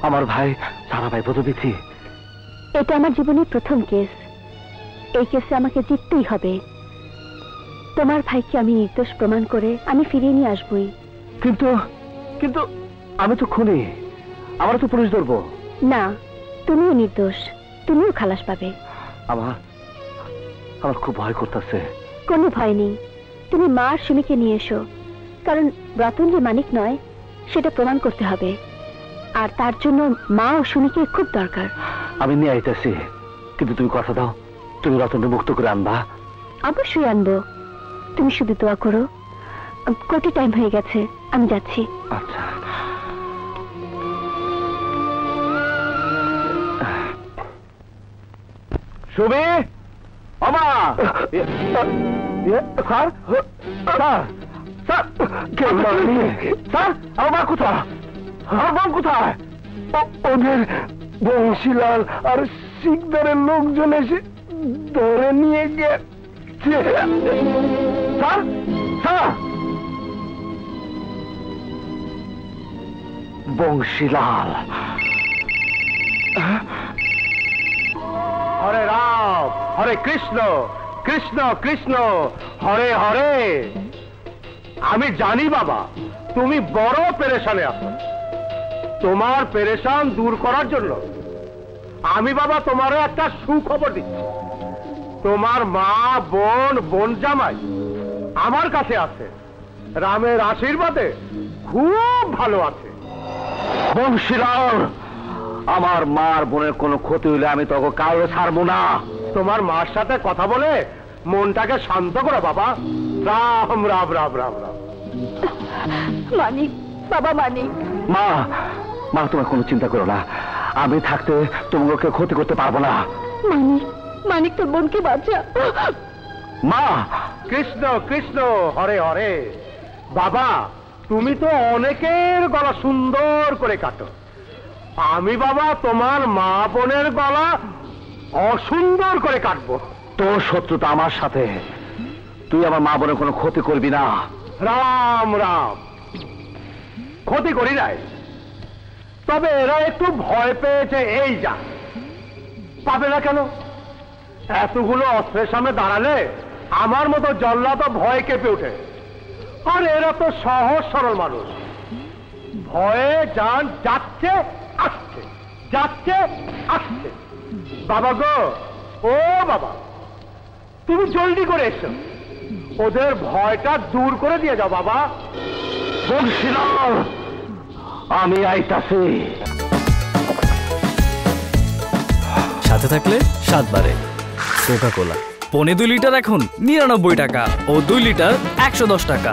আমার ভাই সারা ভাই পদবিধি। এটা আমার জীবনের প্রথম কেস। এই কেসে আমাকে জিততেই হবে। তোমার ভাইকে আমি নির্দোষ প্রমাণ করে আমি ফিরিয়ে নিয়ে আসবই। কিন্তু কিন্তু আমি তো খুনি, আমার তো পুলিশ ধরবো না। তুমিও নির্দোষ, তুমিও খালাস পাবে। আমার আমার খুব ভয় করতেছে। কোনো ভয় নেই, তুমি মা আর সুমিকে নিয়ে এসো। কারণ রতন যে মানিক নয় সেটা প্রমাণ করতে হবে, আর তার জন্য মা ও সুমিকে খুব দরকার। আমি নিয়ে আইতেছি, কিন্তু তুমি কথা দাও তুমি রতনকে মুক্ত করে আনবা। অবশ্যই আনবো, তুমি শুধু দোয়া করো। কোর্টে টাইম হয়ে গেছে, আমি যাচ্ছি। আচ্ছা। সুমি, আমা, স্যার স্যার স্যার স্যার, আমার মা কোথায়? আমার বোন কোথায়? ওদের বংশীলাল আর শিকদারের লোকজন এসে ধরে নিয়ে গেছে। Sir sir, Bansilal. হরে রাম হরে কৃষ্ণ কৃষ্ণ কৃষ্ণ হরে হরে। আমি জানি বাবা তুমি বড় পেরেশানে আছো। তোমার পেরেশান দূর করার জন্য আমি বাবা তোমারও একটা সুখবর দিচ্ছি। তোমার মা বোন বোন জামাই আমার কাছে আছে, রামের আশীর্বাদে খুব ভালো আছে। বংশীলাল, আমার মার বোনের কোনো ক্ষতি হইলে আমি তোকে কাউকে ছাড়বো না। তোমার মার সাথে কথা বলে মনটাকে শান্ত করো বাবা। রাম রাম রাম রাম রাম। মানিক, বাবা মানিক। মা, মা তোমার কোনো চিন্তা করো না, আমি থাকতে তোমাকে ক্ষতি করতে পারবো না। মানিক, মানিক তোর বোনকে বাঁচা। মা, কৃষ্ণ কৃষ্ণ হরে হরে। বাবা তুমি তো অনেকের গলা সুন্দর করে কাটো, আমি বাবা তোমার মা বোনের গলা অসুন্দর করে কাটবো। তোর শত্রুতা আমার সাথে, তুই আমার মা বোনের কোনো ক্ষতি করবি না। রাম রাম। ক্ষতি করি নাই, তবে এরা একটু ভয় পেয়েছে, এই যা। পাবে না কেন? এতগুলো অস্ত্রের সামনে দাঁড়ালে আমার মতো জল্লাদ তো ভয় কেঁপে ওঠে। আর এরা তো সহজ সরল মানুষ, ভয়ে যান যাচ্ছে আসছে, যাচ্ছে আসছে। বাবা গো, ও বাবা, তুমি জলদি করে এসো, ওদের ভয়টা দূর করে দিয়ে যাও বাবা। বংশীলাল, আমি আইতাছি। সাথে থাকলে 7 বারে কোকা কোলা। 2.5 লিটার এখন 99 টাকা ও 2 লিটার 110 টাকা।